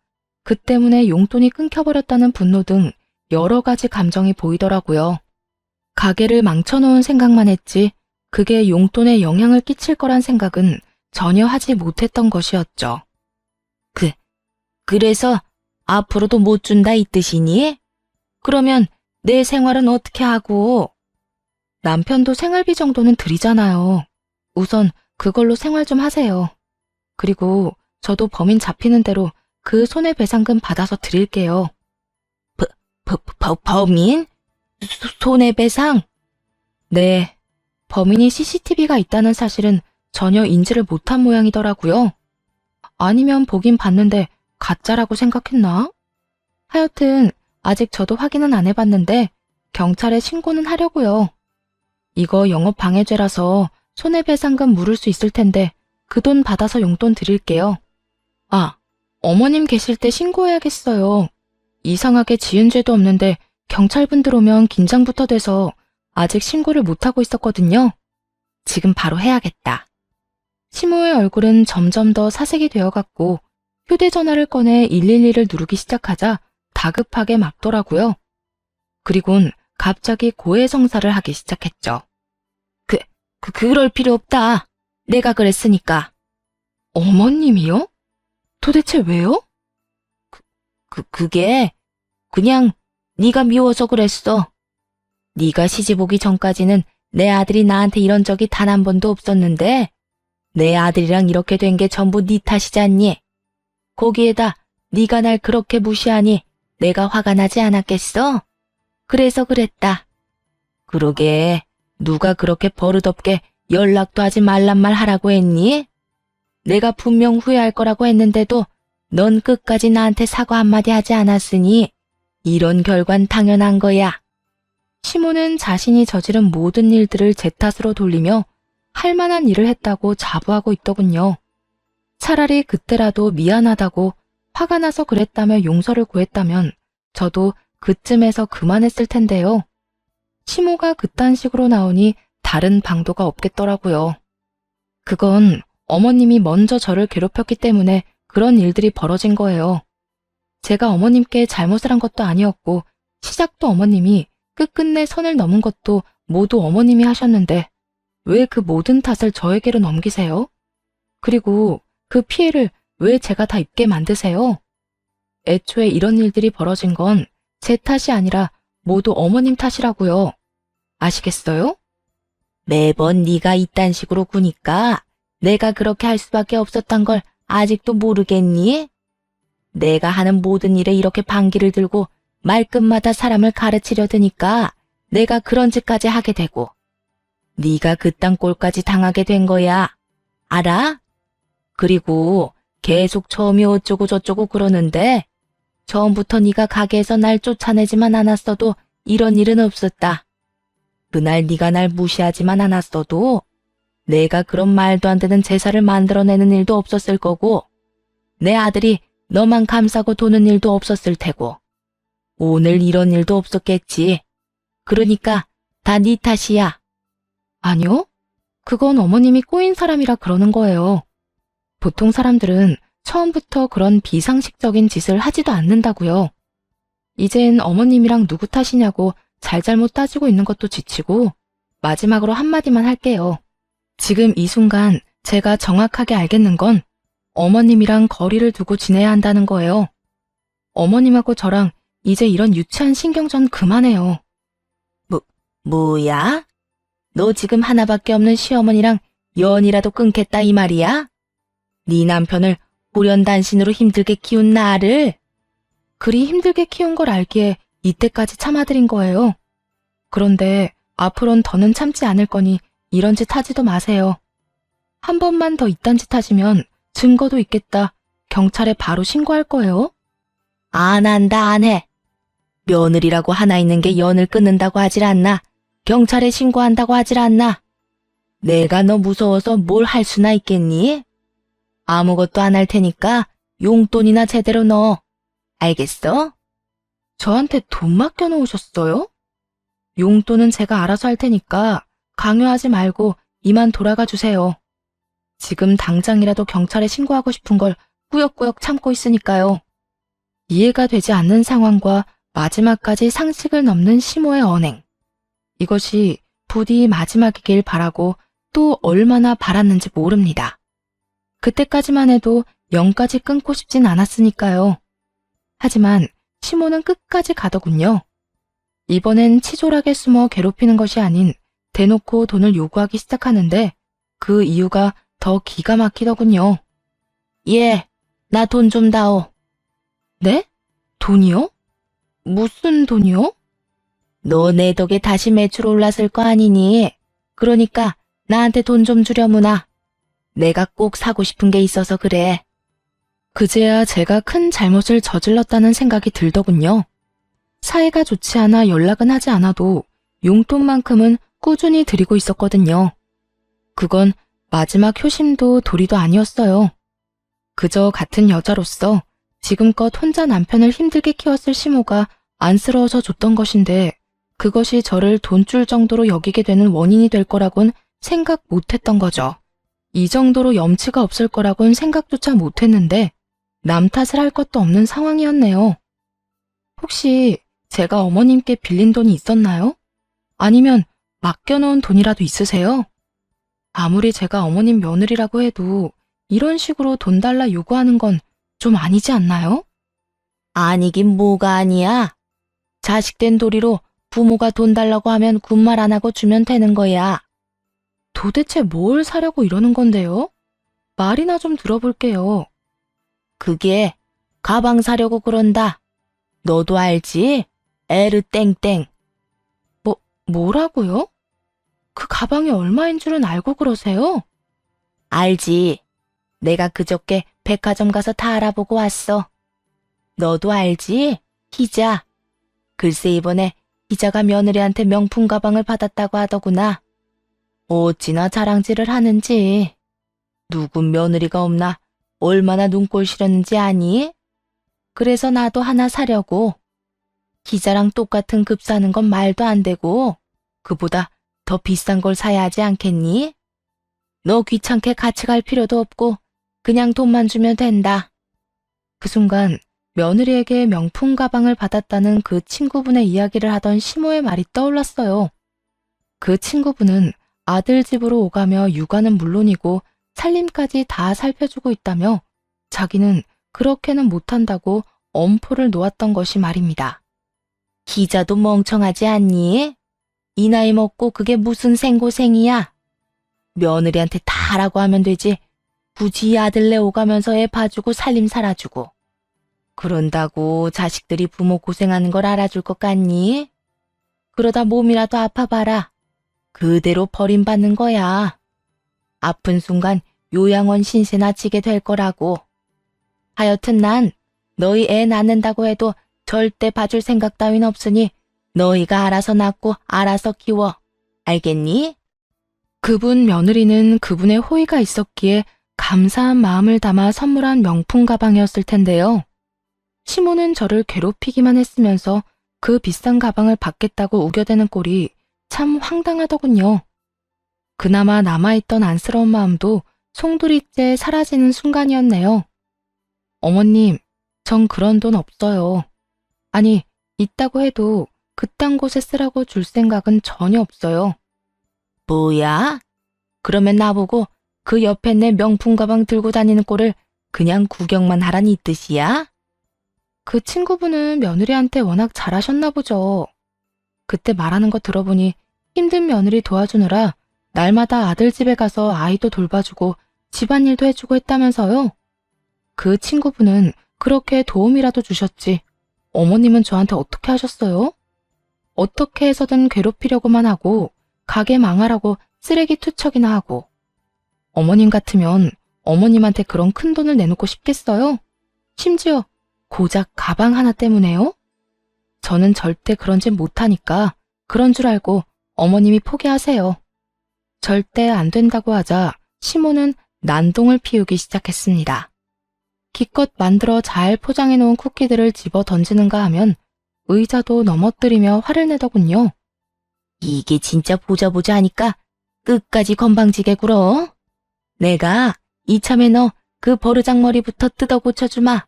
그 때문에 용돈이 끊겨버렸다는 분노 등 여러 가지 감정이 보이더라고요. 가게를 망쳐놓은 생각만 했지 그게 용돈에 영향을 끼칠 거란 생각은 전혀 하지 못했던 것이었죠. 그래서 앞으로도 못 준다 이 뜻이니? 그러면 내 생활은 어떻게 하고? 남편도 생활비 정도는 드리잖아요. 우선 그걸로 생활 좀 하세요. 그리고 저도 범인 잡히는 대로 그 손해배상금 받아서 드릴게요. 범인? 손해배상? 네, 범인이 CCTV가 있다는 사실은 전혀 인지를 못한 모양이더라고요. 아니면 보긴 봤는데 가짜라고 생각했나? 하여튼 아직 저도 확인은 안 해봤는데 경찰에 신고는 하려고요. 이거 영업방해죄라서 손해배상금 물을 수 있을 텐데 그 돈 받아서 용돈 드릴게요. 아, 어머님 계실 때 신고해야겠어요. 이상하게 지은 죄도 없는데 경찰분들 오면 긴장부터 돼서 아직 신고를 못하고 있었거든요. 지금 바로 해야겠다. 시모의 얼굴은 점점 더 사색이 되어갔고 휴대전화를 꺼내 112를 누르기 시작하자 다급하게 막더라고요. 그리곤 갑자기 고해성사를 하기 시작했죠. 그럴 필요 없다. 내가 그랬으니까. 어머님이요? 도대체 왜요? 그게 그냥 네가 미워서 그랬어. 네가 시집 오기 전까지는 내 아들이 나한테 이런 적이 단 한 번도 없었는데 내 아들이랑 이렇게 된 게 전부 네 탓이잖니. 거기에다 네가 날 그렇게 무시하니 내가 화가 나지 않았겠어? 그래서 그랬다. 그러게 누가 그렇게 버릇없게 연락도 하지 말란 말 하라고 했니? 내가 분명 후회할 거라고 했는데도 넌 끝까지 나한테 사과 한마디 하지 않았으니 이런 결과는 당연한 거야. 시모는 자신이 저지른 모든 일들을 제 탓으로 돌리며 할 만한 일을 했다고 자부하고 있더군요. 차라리 그때라도 미안하다고 화가 나서 그랬다며 용서를 구했다면 저도 그쯤에서 그만했을 텐데요. 시모가 그딴 식으로 나오니 다른 방도가 없겠더라고요. 그건 어머님이 먼저 저를 괴롭혔기 때문에 그런 일들이 벌어진 거예요. 제가 어머님께 잘못을 한 것도 아니었고 시작도 어머님이 끝끝내 선을 넘은 것도 모두 어머님이 하셨는데 왜 그 모든 탓을 저에게로 넘기세요? 그리고 그 피해를 왜 제가 다 입게 만드세요? 애초에 이런 일들이 벌어진 건 제 탓이 아니라 모두 어머님 탓이라고요. 아시겠어요? 매번 네가 이딴 식으로 구니까 내가 그렇게 할 수밖에 없었던 걸 아직도 모르겠니? 내가 하는 모든 일에 이렇게 반기를 들고 말끝마다 사람을 가르치려 드니까 내가 그런 짓까지 하게 되고 네가 그딴 꼴까지 당하게 된 거야. 알아? 그리고 계속 처음이 어쩌고 저쩌고 그러는데 처음부터 네가 가게에서 날 쫓아내지만 않았어도 이런 일은 없었다. 그날 네가 날 무시하지만 않았어도 내가 그런 말도 안 되는 제사를 만들어내는 일도 없었을 거고 내 아들이 너만 감싸고 도는 일도 없었을 테고 오늘 이런 일도 없었겠지. 그러니까 다 네 탓이야. 아니요. 그건 어머님이 꼬인 사람이라 그러는 거예요. 보통 사람들은 처음부터 그런 비상식적인 짓을 하지도 않는다고요. 이젠 어머님이랑 누구 탓이냐고 잘잘못 따지고 있는 것도 지치고 마지막으로 한마디만 할게요. 지금 이 순간 제가 정확하게 알겠는 건 어머님이랑 거리를 두고 지내야 한다는 거예요. 어머님하고 저랑 이제 이런 유치한 신경전 그만해요. 뭐야? 너 지금 하나밖에 없는 시어머니랑 연이라도 끊겠다 이 말이야? 네 남편을 불연단신으로 힘들게 키운 나를? 그리 힘들게 키운 걸 알기에 이때까지 참아드린 거예요. 그런데 앞으론 더는 참지 않을 거니 이런 짓 하지도 마세요. 한 번만 더 이딴 짓 하시면 증거도 있겠다. 경찰에 바로 신고할 거예요. 안 한다 안 해. 며느리라고 하나 있는 게 연을 끊는다고 하질 않나. 경찰에 신고한다고 하질 않나. 내가 너 무서워서 뭘 할 수나 있겠니? 아무것도 안 할 테니까 용돈이나 제대로 넣어. 알겠어? 저한테 돈 맡겨놓으셨어요? 용돈은 제가 알아서 할 테니까 강요하지 말고 이만 돌아가 주세요. 지금 당장이라도 경찰에 신고하고 싶은 걸 꾸역꾸역 참고 있으니까요. 이해가 되지 않는 상황과 마지막까지 상식을 넘는 시모의 언행. 이것이 부디 마지막이길 바라고 또 얼마나 바랐는지 모릅니다. 그때까지만 해도 영까지 끊고 싶진 않았으니까요. 하지만 시모는 끝까지 가더군요. 이번엔 치졸하게 숨어 괴롭히는 것이 아닌 대놓고 돈을 요구하기 시작하는데 그 이유가 더 기가 막히더군요. 예, 나 돈 좀 다오. 네? 돈이요? 무슨 돈이요? 너 내 덕에 다시 매출 올랐을 거 아니니? 그러니까 나한테 돈 좀 주려무나. 내가 꼭 사고 싶은 게 있어서 그래. 그제야 제가 큰 잘못을 저질렀다는 생각이 들더군요. 사이가 좋지 않아 연락은 하지 않아도 용돈만큼은 꾸준히 드리고 있었거든요. 그건 마지막 효심도 도리도 아니었어요. 그저 같은 여자로서 지금껏 혼자 남편을 힘들게 키웠을 시모가 안쓰러워서 줬던 것인데 그것이 저를 돈줄 정도로 여기게 되는 원인이 될 거라곤 생각 못했던 거죠. 이 정도로 염치가 없을 거라곤 생각조차 못했는데 남 탓을 할 것도 없는 상황이었네요. 혹시 제가 어머님께 빌린 돈이 있었나요? 아니면 맡겨놓은 돈이라도 있으세요? 아무리 제가 어머님 며느리라고 해도 이런 식으로 돈 달라 요구하는 건 좀 아니지 않나요? 아니긴 뭐가 아니야. 자식된 도리로 부모가 돈 달라고 하면 군말 안 하고 주면 되는 거야. 도대체 뭘 사려고 이러는 건데요? 말이나 좀 들어볼게요. 그게 가방 사려고 그런다. 너도 알지? 에르 땡땡. 뭐라고요? 그 가방이 얼마인 줄은 알고 그러세요? 알지. 내가 그저께 백화점 가서 다 알아보고 왔어. 너도 알지? 희자. 글쎄 이번에 희자가 며느리한테 명품 가방을 받았다고 하더구나. 어찌나 자랑질을 하는지. 누군 며느리가 없나 얼마나 눈꼴 시렸는지 아니? 그래서 나도 하나 사려고. 희자랑 똑같은 급 사는 건 말도 안 되고 그보다 더 비싼 걸 사야 하지 않겠니? 너 귀찮게 같이 갈 필요도 없고 그냥 돈만 주면 된다. 그 순간 며느리에게 명품 가방을 받았다는 그 친구분의 이야기를 하던 시모의 말이 떠올랐어요. 그 친구분은 아들 집으로 오가며 육아는 물론이고 살림까지 다 살펴주고 있다며 자기는 그렇게는 못한다고 엄포를 놓았던 것이 말입니다. 희자도 멍청하지 않니? 이 나이 먹고 그게 무슨 생고생이야? 며느리한테 다 하라고 하면 되지. 굳이 아들내 오가면서 애 봐주고 살림 살아주고. 그런다고 자식들이 부모 고생하는 걸 알아줄 것 같니? 그러다 몸이라도 아파봐라. 그대로 버림받는 거야. 아픈 순간 요양원 신세나 지게 될 거라고. 하여튼 난 너희 애 낳는다고 해도 절대 봐줄 생각 따윈 없으니 너희가 알아서 낳고 알아서 키워. 알겠니? 그분 며느리는 그분의 호의가 있었기에 감사한 마음을 담아 선물한 명품 가방이었을 텐데요. 시모는 저를 괴롭히기만 했으면서 그 비싼 가방을 받겠다고 우겨대는 꼴이 참 황당하더군요. 그나마 남아있던 안쓰러운 마음도 송두리째 사라지는 순간이었네요. 어머님, 전 그런 돈 없어요. 아니, 있다고 해도 그딴 곳에 쓰라고 줄 생각은 전혀 없어요. 뭐야? 그러면 나보고 그 옆에 내 명품 가방 들고 다니는 꼴을 그냥 구경만 하란 이 뜻이야? 그 친구분은 며느리한테 워낙 잘하셨나 보죠. 그때 말하는 거 들어보니 힘든 며느리 도와주느라 날마다 아들 집에 가서 아이도 돌봐주고 집안일도 해주고 했다면서요. 그 친구분은 그렇게 도움이라도 주셨지. 어머님은 저한테 어떻게 하셨어요? 어떻게 해서든 괴롭히려고만 하고 가게 망하라고 쓰레기 투척이나 하고. 어머님 같으면 어머님한테 그런 큰 돈을 내놓고 싶겠어요? 심지어 고작 가방 하나 때문에요? 저는 절대 그런 짓 못하니까 그런 줄 알고 어머님이 포기하세요. 절대 안 된다고 하자 시모는 난동을 피우기 시작했습니다. 기껏 만들어 잘 포장해 놓은 쿠키들을 집어 던지는가 하면 의자도 넘어뜨리며 화를 내더군요. 이게 진짜 보자 하니까 끝까지 건방지게 굴어. 내가 이참에 너 그 버르장머리부터 뜯어 고쳐주마.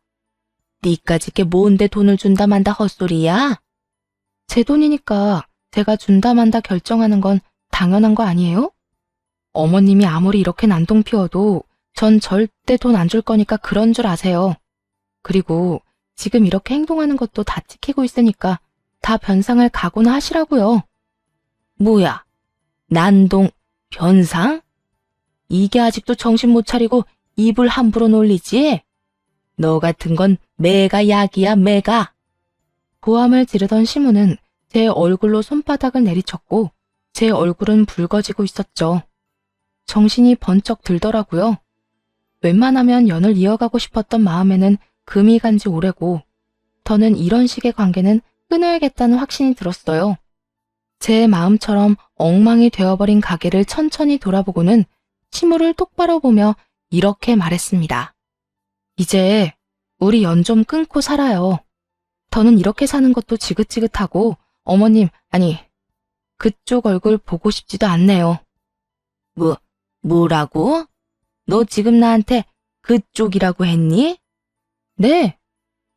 니까짓 게 뭔데 돈을 준다 만다 헛소리야? 제 돈이니까 제가 준다 만다 결정하는 건 당연한 거 아니에요? 어머님이 아무리 이렇게 난동 피워도 전 절대 돈 안 줄 거니까 그런 줄 아세요. 그리고 지금 이렇게 행동하는 것도 다 찍히고 있으니까 다 변상을 각오나 하시라고요. 뭐야? 난동, 변상? 이게 아직도 정신 못 차리고 입을 함부로 놀리지? 너 같은 건 매가 약이야, 매가. 고함을 지르던 시무는 제 얼굴로 손바닥을 내리쳤고 제 얼굴은 붉어지고 있었죠. 정신이 번쩍 들더라고요. 웬만하면 연을 이어가고 싶었던 마음에는 금이 간 지 오래고 더는 이런 식의 관계는 끊어야겠다는 확신이 들었어요. 제 마음처럼 엉망이 되어버린 가게를 천천히 돌아보고는 시무를 똑바로 보며 이렇게 말했습니다. 이제 우리 연 좀 끊고 살아요. 더는 이렇게 사는 것도 지긋지긋하고 어머님, 아니, 그쪽 얼굴 보고 싶지도 않네요. 뭐라고? 너 지금 나한테 그쪽이라고 했니? 네,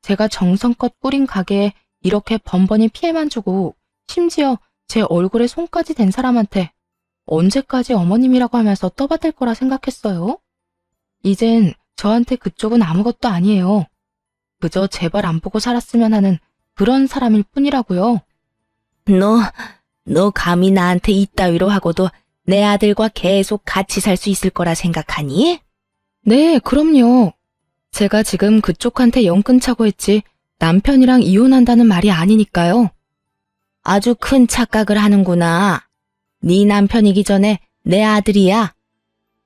제가 정성껏 꾸린 가게에 이렇게 번번이 피해만 주고 심지어 제 얼굴에 손까지 댄 사람한테 언제까지 어머님이라고 하면서 떠받들 거라 생각했어요? 이젠 저한테 그쪽은 아무것도 아니에요. 그저 제발 안 보고 살았으면 하는 그런 사람일 뿐이라고요. 너 감히 나한테 이따위로 하고도 내 아들과 계속 같이 살 수 있을 거라 생각하니? 네, 그럼요. 제가 지금 그쪽한테 연 끊자고 했지 남편이랑 이혼한다는 말이 아니니까요. 아주 큰 착각을 하는구나. 네 남편이기 전에 내 아들이야.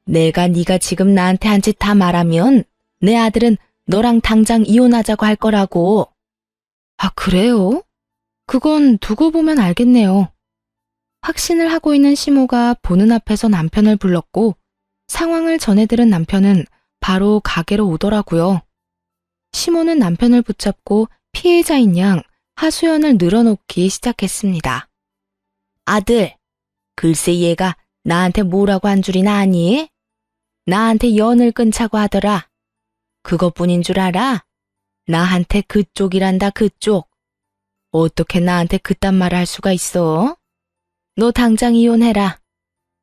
내가 네가 지금 나한테 한 짓 다 말하면 내 아들은 너랑 당장 이혼하자고 할 거라고. 아, 그래요? 그건 두고 보면 알겠네요. 확신을 하고 있는 시모가 보는 앞에서 남편을 불렀고 상황을 전해들은 남편은 바로 가게로 오더라고요. 시모는 남편을 붙잡고 피해자인 양 하수연을 늘어놓기 시작했습니다. 아들, 글쎄 얘가 나한테 뭐라고 한 줄이나 아니? 나한테 연을 끊자고 하더라. 그것뿐인 줄 알아? 나한테 그쪽이란다, 그쪽. 어떻게 나한테 그딴 말을 할 수가 있어? 너 당장 이혼해라.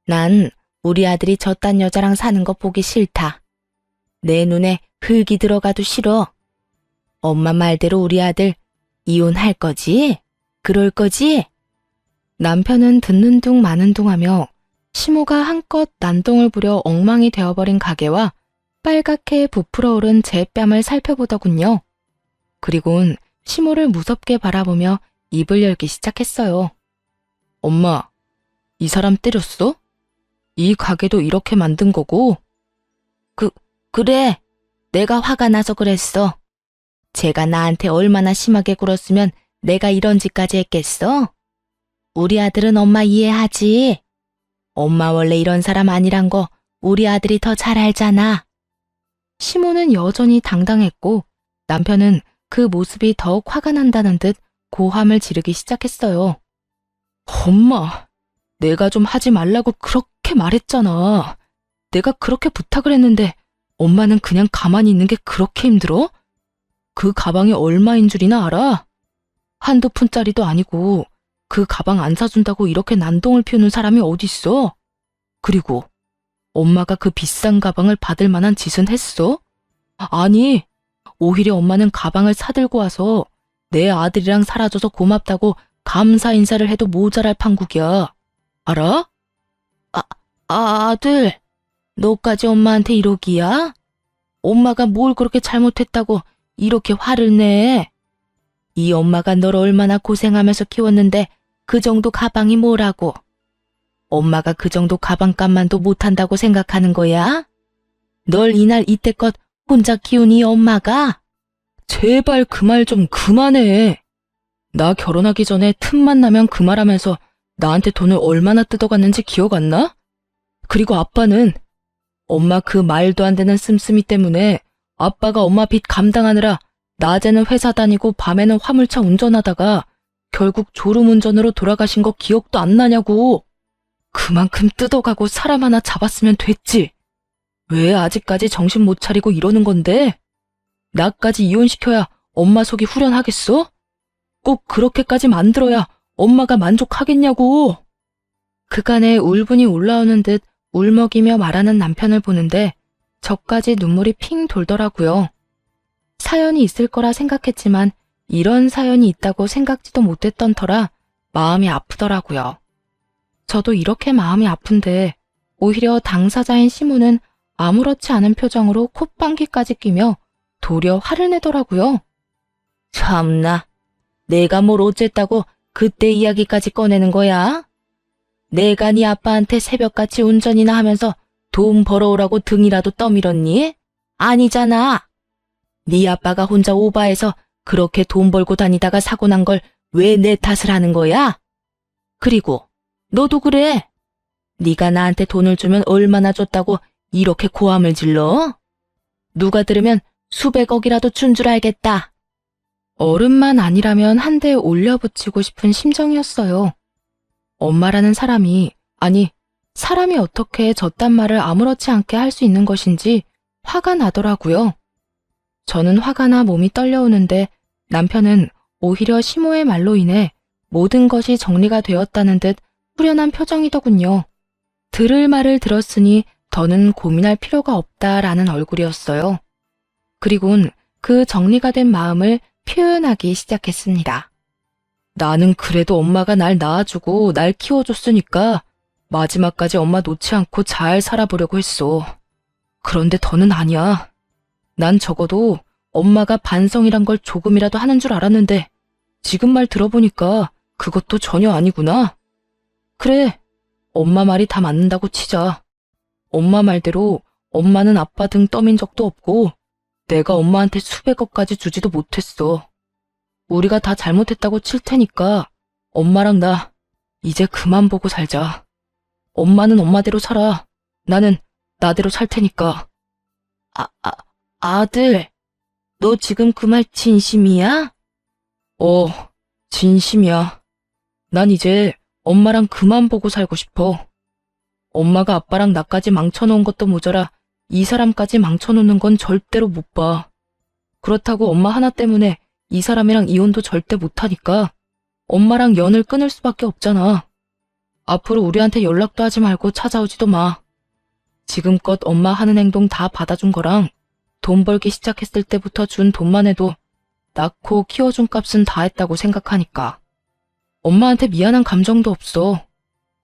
난 우리 아들이 저딴 여자랑 사는 거 보기 싫다. 내 눈에 흙이 들어가도 싫어. 엄마 말대로 우리 아들 이혼할 거지? 그럴 거지? 남편은 듣는 둥 마는 둥 하며 시모가 한껏 난동을 부려 엉망이 되어버린 가게와 빨갛게 부풀어 오른 제 뺨을 살펴보더군요. 그리곤 시모를 무섭게 바라보며 입을 열기 시작했어요. 엄마, 이 사람 때렸어? 이 가게도 이렇게 만든 거고? 그래. 내가 화가 나서 그랬어. 제가 나한테 얼마나 심하게 굴었으면 내가 이런 짓까지 했겠어? 우리 아들은 엄마 이해하지. 엄마 원래 이런 사람 아니란 거 우리 아들이 더 잘 알잖아. 시모는 여전히 당당했고 남편은 그 모습이 더욱 화가 난다는 듯 고함을 지르기 시작했어요. 엄마, 내가 좀 하지 말라고 그렇게 말했잖아. 내가 그렇게 부탁을 했는데 엄마는 그냥 가만히 있는 게 그렇게 힘들어? 그 가방이 얼마인 줄이나 알아? 한두 푼짜리도 아니고 그 가방 안 사준다고 이렇게 난동을 피우는 사람이 어딨어? 그리고 엄마가 그 비싼 가방을 받을 만한 짓은 했어? 아니, 오히려 엄마는 가방을 사들고 와서 내 아들이랑 살아줘서 고맙다고 감사 인사를 해도 모자랄 판국이야. 알아? 아들, 너까지 엄마한테 이러기야? 엄마가 뭘 그렇게 잘못했다고 이렇게 화를 내? 이 엄마가 너를 얼마나 고생하면서 키웠는데 그 정도 가방이 뭐라고? 엄마가 그 정도 가방값만도 못한다고 생각하는 거야? 널 이날 이때껏 혼자 키운 이 엄마가? 제발 그 말 좀 그만해. 나 결혼하기 전에 틈만 나면 그 말하면서 나한테 돈을 얼마나 뜯어갔는지 기억 안 나? 그리고 아빠는 엄마 그 말도 안 되는 씀씀이 때문에 아빠가 엄마 빚 감당하느라 낮에는 회사 다니고 밤에는 화물차 운전하다가 결국 졸음운전으로 돌아가신 거 기억도 안 나냐고. 그만큼 뜯어가고 사람 하나 잡았으면 됐지. 왜 아직까지 정신 못 차리고 이러는 건데? 나까지 이혼시켜야 엄마 속이 후련하겠어? 꼭 그렇게까지 만들어야 엄마가 만족하겠냐고. 그간에 울분이 올라오는 듯 울먹이며 말하는 남편을 보는데 저까지 눈물이 핑 돌더라고요. 사연이 있을 거라 생각했지만 이런 사연이 있다고 생각지도 못했던 터라 마음이 아프더라고요. 저도 이렇게 마음이 아픈데 오히려 당사자인 시모는 아무렇지 않은 표정으로 콧방귀까지 끼며 도리어 화를 내더라고요. 참나, 내가 뭘 어쨌다고 그때 이야기까지 꺼내는 거야? 내가 네 아빠한테 새벽같이 운전이나 하면서 돈 벌어오라고 등이라도 떠밀었니? 아니잖아. 네 아빠가 혼자 오바해서 그렇게 돈 벌고 다니다가 사고 난 걸 왜 내 탓을 하는 거야? 그리고 너도 그래. 네가 나한테 돈을 주면 얼마나 줬다고 이렇게 고함을 질러? 누가 들으면 수백억이라도 준 줄 알겠다. 어른만 아니라면 한 대 올려붙이고 싶은 심정이었어요. 엄마라는 사람이, 아니, 사람이 어떻게 저딴 말을 아무렇지 않게 할 수 있는 것인지 화가 나더라고요. 저는 화가 나 몸이 떨려오는데 남편은 오히려 시모의 말로 인해 모든 것이 정리가 되었다는 듯 후련한 표정이더군요. 들을 말을 들었으니 더는 고민할 필요가 없다라는 얼굴이었어요. 그리곤 그 정리가 된 마음을 표현하기 시작했습니다. 나는 그래도 엄마가 날 낳아주고 날 키워줬으니까 마지막까지 엄마 놓지 않고 잘 살아보려고 했어. 그런데 더는 아니야. 난 적어도 엄마가 반성이란 걸 조금이라도 하는 줄 알았는데 지금 말 들어보니까 그것도 전혀 아니구나. 그래, 엄마 말이 다 맞는다고 치자. 엄마 말대로 엄마는 아빠 등 떠민 적도 없고 내가 엄마한테 수백억까지 주지도 못했어. 우리가 다 잘못했다고 칠 테니까 엄마랑 나 이제 그만 보고 살자. 엄마는 엄마대로 살아. 나는 나대로 살 테니까. 아들, 너 지금 그 말 진심이야? 진심이야. 난 이제 엄마랑 그만 보고 살고 싶어. 엄마가 아빠랑 나까지 망쳐놓은 것도 모자라 이 사람까지 망쳐놓는 건 절대로 못 봐. 그렇다고 엄마 하나 때문에 이 사람이랑 이혼도 절대 못하니까 엄마랑 연을 끊을 수밖에 없잖아. 앞으로 우리한테 연락도 하지 말고 찾아오지도 마. 지금껏 엄마 하는 행동 다 받아준 거랑 돈 벌기 시작했을 때부터 준 돈만 해도 낳고 키워준 값은 다 했다고 생각하니까. 엄마한테 미안한 감정도 없어.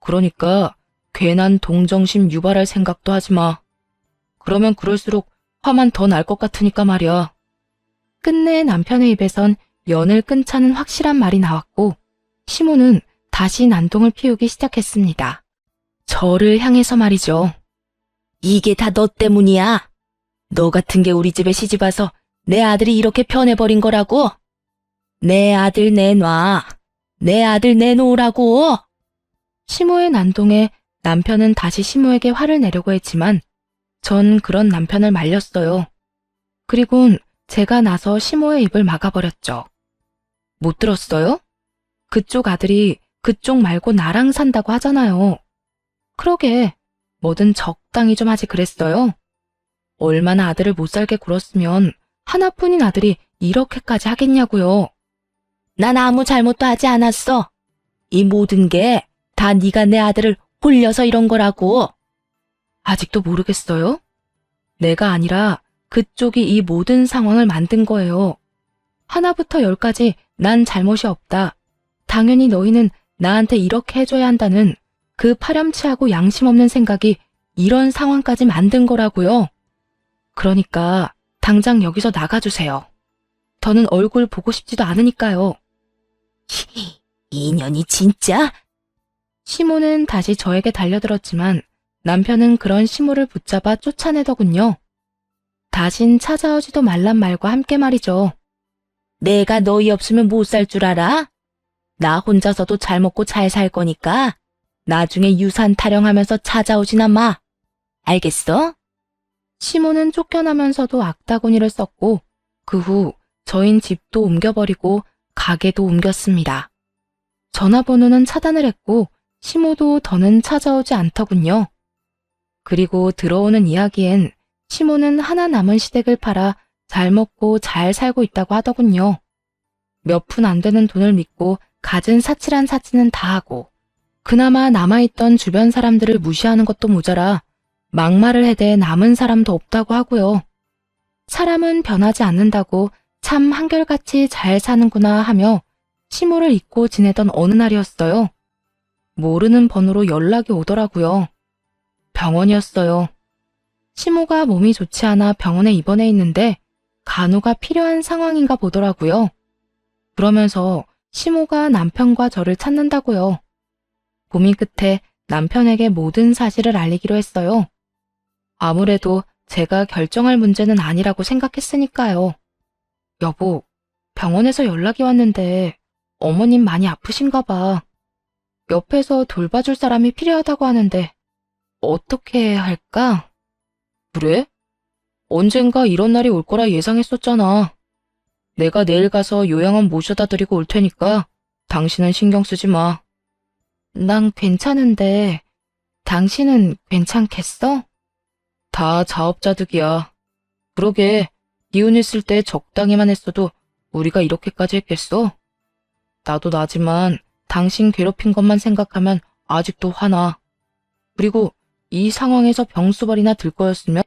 그러니까 괜한 동정심 유발할 생각도 하지 마. 그러면 그럴수록 화만 더 날 것 같으니까 말이야. 끝내 남편의 입에선 연을 끊자는 확실한 말이 나왔고 시모는 다시 난동을 피우기 시작했습니다. 저를 향해서 말이죠. 이게 다 너 때문이야. 너 같은 게 우리 집에 시집와서 내 아들이 이렇게 변해버린 거라고. 내 아들 내놔. 내 아들 내놓으라고. 시모의 난동에 남편은 다시 시모에게 화를 내려고 했지만 전 그런 남편을 말렸어요. 그리곤 제가 나서 시모의 입을 막아버렸죠. 못 들었어요? 그쪽 아들이 그쪽 말고 나랑 산다고 하잖아요. 그러게, 뭐든 적당히 좀 하지 그랬어요. 얼마나 아들을 못 살게 굴었으면 하나뿐인 아들이 이렇게까지 하겠냐고요. 난 아무 잘못도 하지 않았어. 이 모든 게 다 네가 내 아들을 홀려서 이런 거라고. 아직도 모르겠어요? 내가 아니라 그쪽이 이 모든 상황을 만든 거예요. 하나부터 열까지 난 잘못이 없다. 당연히 너희는 나한테 이렇게 해줘야 한다는 그 파렴치하고 양심 없는 생각이 이런 상황까지 만든 거라고요. 그러니까 당장 여기서 나가주세요. 더는 얼굴 보고 싶지도 않으니까요. 인연이 진짜? 시모는 다시 저에게 달려들었지만 남편은 그런 시모를 붙잡아 쫓아내더군요. 다신 찾아오지도 말란 말과 함께 말이죠. 내가 너희 없으면 못 살 줄 알아? 나 혼자서도 잘 먹고 잘 살 거니까 나중에 유산 타령하면서 찾아오지나 마. 알겠어? 시모는 쫓겨나면서도 악다구니를 썼고 그 후 저흰 집도 옮겨버리고 가게도 옮겼습니다. 전화번호는 차단을 했고 시모도 더는 찾아오지 않더군요. 그리고 들어오는 이야기엔 시모는 하나 남은 시댁을 팔아 잘 먹고 잘 살고 있다고 하더군요. 몇 푼 안 되는 돈을 믿고 갖은 사치란 사치는 다 하고 그나마 남아있던 주변 사람들을 무시하는 것도 모자라 막말을 해대 남은 사람도 없다고 하고요. 사람은 변하지 않는다고 참 한결같이 잘 사는구나 하며 시모를 잊고 지내던 어느 날이었어요. 모르는 번호로 연락이 오더라고요. 병원이었어요. 시모가 몸이 좋지 않아 병원에 입원해 있는데 간호가 필요한 상황인가 보더라고요. 그러면서 시모가 남편과 저를 찾는다고요. 고민 끝에 남편에게 모든 사실을 알리기로 했어요. 아무래도 제가 결정할 문제는 아니라고 생각했으니까요. 여보, 병원에서 연락이 왔는데 어머님 많이 아프신가 봐. 옆에서 돌봐줄 사람이 필요하다고 하는데 어떻게 해야 할까? 그래? 언젠가 이런 날이 올 거라 예상했었잖아. 내가 내일 가서 요양원 모셔다 드리고 올 테니까 당신은 신경 쓰지 마. 난 괜찮은데 당신은 괜찮겠어? 다 자업자득이야. 그러게, 기운 있을 때 적당히만 했어도 우리가 이렇게까지 했겠어? 나도 나지만 당신 괴롭힌 것만 생각하면 아직도 화나. 그리고 이 상황에서 병수발이나 들 거였으면